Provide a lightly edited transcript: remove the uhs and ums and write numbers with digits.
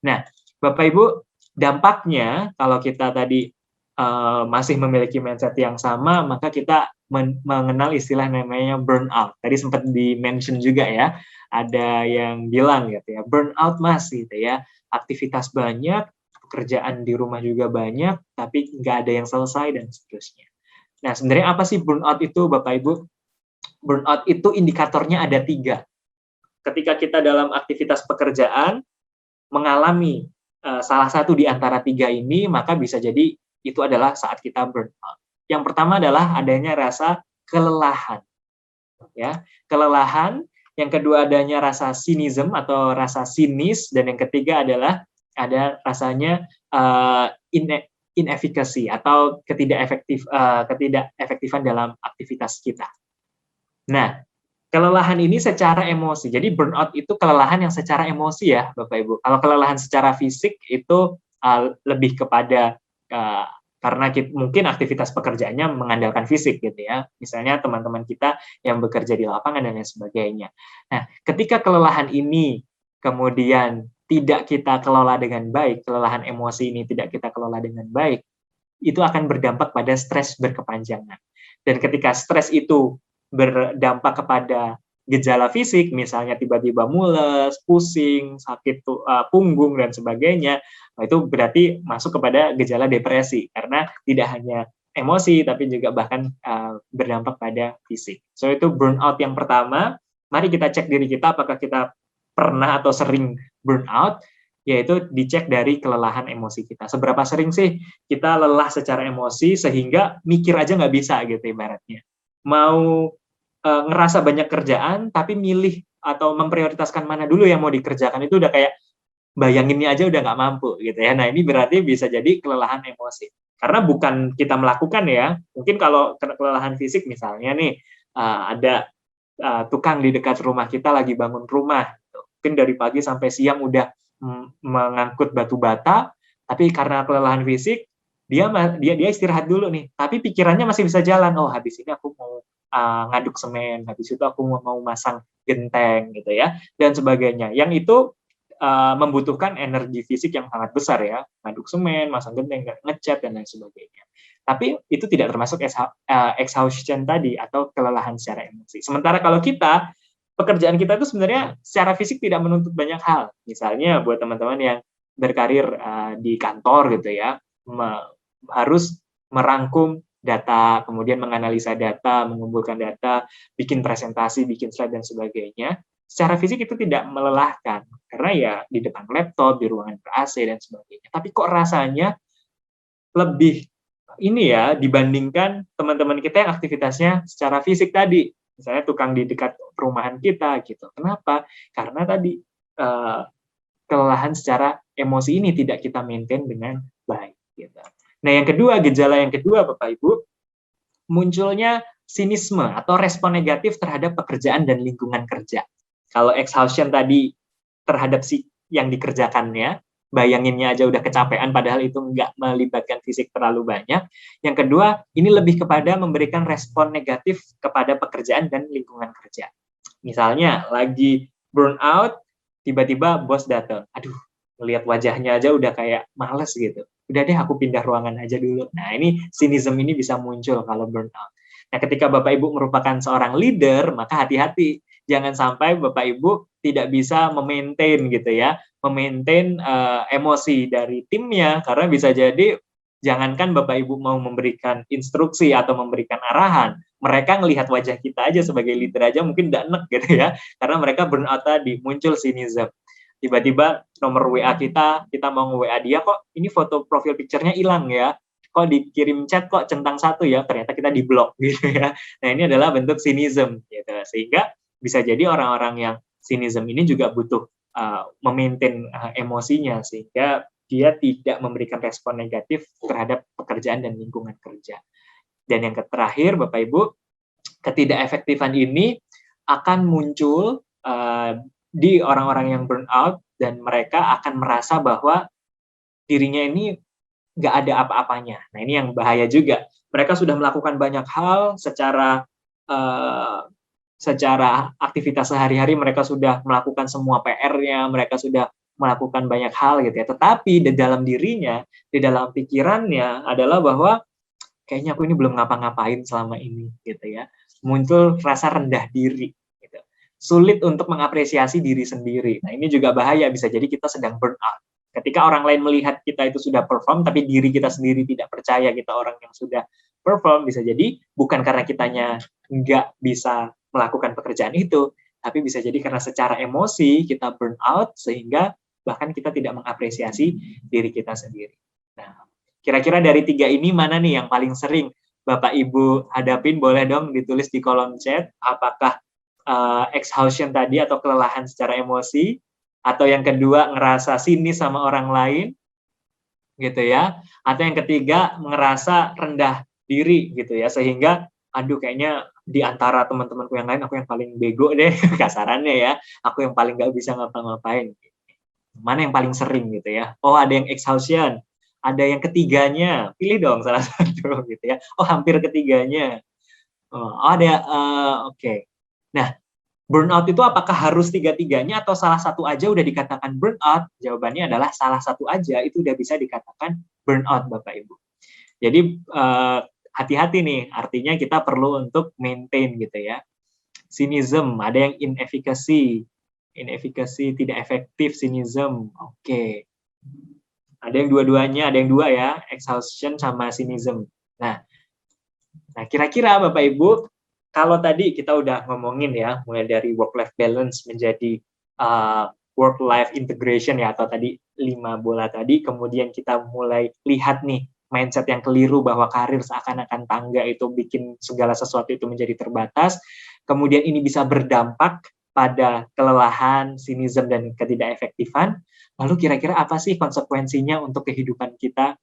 Nah, Bapak Ibu, dampaknya kalau kita tadi masih memiliki mindset yang sama, maka kita mengenal istilah namanya burnout. Tadi sempat di-mention juga ya, ada yang bilang gitu ya, burnout Mas gitu ya, aktivitas banyak, pekerjaan di rumah juga banyak, tapi nggak ada yang selesai dan seterusnya. Nah, sebenarnya apa sih burnout itu, Bapak Ibu? Burnout itu indikatornya ada 3. Ketika kita dalam aktivitas pekerjaan mengalami salah satu di antara 3 ini, maka bisa jadi itu adalah saat kita burnout. Yang pertama adalah adanya rasa kelelahan, ya, kelelahan. Yang kedua adanya rasa sinism atau rasa sinis, dan yang ketiga adalah ada rasanya inefficacy atau ketidakefektifan dalam aktivitas kita. Nah, kelelahan ini secara emosi. Jadi burnout itu kelelahan yang secara emosi ya, Bapak Ibu. Kalau kelelahan secara fisik itu lebih kepada karena mungkin aktivitas pekerjaannya mengandalkan fisik gitu ya. Misalnya teman-teman kita yang bekerja di lapangan dan lain sebagainya. Nah, ketika kelelahan ini kemudian tidak kita kelola dengan baik, kelelahan emosi ini tidak kita kelola dengan baik, itu akan berdampak pada stres berkepanjangan. Dan ketika stres itu berdampak kepada gejala fisik, misalnya tiba-tiba mules, pusing, sakit punggung, dan sebagainya, itu berarti masuk kepada gejala depresi, karena tidak hanya emosi, tapi juga bahkan berdampak pada fisik. So, itu burnout yang pertama. Mari kita cek diri kita, apakah kita pernah atau sering burnout, yaitu dicek dari kelelahan emosi kita. Seberapa sering sih kita lelah secara emosi, sehingga mikir aja nggak bisa gitu ibaratnya. Mau ngerasa banyak kerjaan, tapi milih atau memprioritaskan mana dulu yang mau dikerjakan, itu udah kayak bayanginnya aja udah nggak mampu gitu ya. Nah, ini berarti bisa jadi kelelahan emosi. Karena bukan kita melakukan ya, mungkin kalau kelelahan fisik misalnya nih, ada tukang di dekat rumah kita lagi bangun rumah, mungkin dari pagi sampai siang udah mengangkut batu bata, tapi karena kelelahan fisik, dia istirahat dulu nih, tapi pikirannya masih bisa jalan. Oh, habis ini aku mau ngaduk semen, habis itu aku mau masang genteng gitu ya, dan sebagainya. Yang itu membutuhkan energi fisik yang sangat besar ya, ngaduk semen, masang genteng, ngecat, dan lain sebagainya. Tapi itu tidak termasuk exhaustion tadi atau kelelahan secara emosi. Sementara kalau kita, pekerjaan kita itu sebenarnya secara fisik tidak menuntut banyak hal. Misalnya buat teman-teman yang berkarir di kantor gitu ya, harus merangkum data, kemudian menganalisa data, mengumpulkan data, bikin presentasi, bikin slide, dan sebagainya. Secara fisik itu tidak melelahkan, karena ya di depan laptop, di ruangan ber-AC, dan sebagainya. Tapi kok rasanya lebih ini ya, dibandingkan teman-teman kita yang aktivitasnya secara fisik tadi. Misalnya tukang di dekat perumahan kita, gitu. Kenapa? Karena tadi kelelahan secara emosi ini tidak kita maintain dengan baik. Gitu. Nah, yang kedua, gejala yang kedua, Bapak Ibu, munculnya sinisme atau respon negatif terhadap pekerjaan dan lingkungan kerja. Kalau exhaustion tadi terhadap yang dikerjakannya, bayanginnya aja udah kecapean, padahal itu nggak melibatkan fisik terlalu banyak. Yang kedua, ini lebih kepada memberikan respon negatif kepada pekerjaan dan lingkungan kerja. Misalnya, lagi burnout, tiba-tiba bos datang. Aduh, melihat wajahnya aja udah kayak males gitu. Udah deh, aku pindah ruangan aja dulu. Nah, ini sinisme ini bisa muncul kalau burnout. Nah, ketika Bapak Ibu merupakan seorang leader, maka hati-hati. Jangan sampai Bapak Ibu tidak bisa memaintain gitu ya, memaintain emosi dari timnya, karena bisa jadi jangankan Bapak Ibu mau memberikan instruksi atau memberikan arahan, mereka ngelihat wajah kita aja sebagai leader aja mungkin nggak enak gitu ya, karena mereka burnout tadi, muncul sinisme. Tiba-tiba nomor WA kita mau nge-WA dia, kok ini foto profil picture-nya hilang ya, kok dikirim chat kok centang satu ya, ternyata kita di-block gitu ya. Nah, ini adalah bentuk sinisme gitu. Sehingga bisa jadi orang-orang yang sinisme ini juga butuh memaintain emosinya, sehingga dia tidak memberikan respon negatif terhadap pekerjaan dan lingkungan kerja. Dan yang terakhir, Bapak Ibu, ketidakefektifan ini akan muncul di orang-orang yang burnout, dan mereka akan merasa bahwa dirinya ini nggak ada apa-apanya. Nah, ini yang bahaya juga. Mereka sudah melakukan banyak hal secara aktivitas sehari-hari, mereka sudah melakukan semua PR-nya, mereka sudah melakukan banyak hal gitu ya. Tetapi di dalam dirinya, di dalam pikirannya adalah bahwa kayaknya aku ini belum ngapa-ngapain selama ini gitu ya. Muncul rasa rendah diri gitu. Sulit untuk mengapresiasi diri sendiri. Nah, ini juga bahaya, bisa jadi kita sedang burn out. Ketika orang lain melihat kita itu sudah perform, tapi diri kita sendiri tidak percaya kita orang yang sudah perform, bisa jadi bukan karena kitanya nggak bisa melakukan pekerjaan itu, tapi bisa jadi karena secara emosi kita burn out, sehingga bahkan kita tidak mengapresiasi diri kita sendiri. Nah, kira-kira dari 3 ini mana nih yang paling sering Bapak Ibu hadapin? Boleh dong ditulis di kolom chat, apakah exhaustion tadi atau kelelahan secara emosi, atau yang kedua ngerasa sinis sama orang lain, gitu ya, atau yang ketiga ngerasa rendah diri gitu ya, sehingga aduh kayaknya di antara teman-temanku yang lain aku yang paling bego deh kasarannya ya, aku yang paling nggak bisa ngapa-ngapain. Mana yang paling sering gitu ya? Oh, ada yang exhaustion, ada yang ketiganya, pilih dong salah satu gitu ya. Oh, hampir ketiganya. Oh, ada, oke. Nah, burnout itu apakah harus tiga-tiganya atau salah satu aja udah dikatakan burnout? Jawabannya adalah salah satu aja itu udah bisa dikatakan burnout, Bapak Ibu. Jadi hati-hati nih, artinya kita perlu untuk maintain gitu ya. Cynicism, ada yang inefficacy, tidak efektif, cynicism. Oke. Ada yang dua-duanya, ada yang dua ya, exhaustion sama cynicism. Nah, kira-kira Bapak Ibu, kalau tadi kita udah ngomongin ya, mulai dari work-life balance menjadi work-life integration ya, atau tadi 5 bola tadi, kemudian kita mulai lihat nih, mindset yang keliru bahwa karir seakan-akan tangga itu bikin segala sesuatu itu menjadi terbatas, kemudian ini bisa berdampak pada kelelahan, sinism, dan ketidakefektifan, lalu kira-kira apa sih konsekuensinya untuk kehidupan kita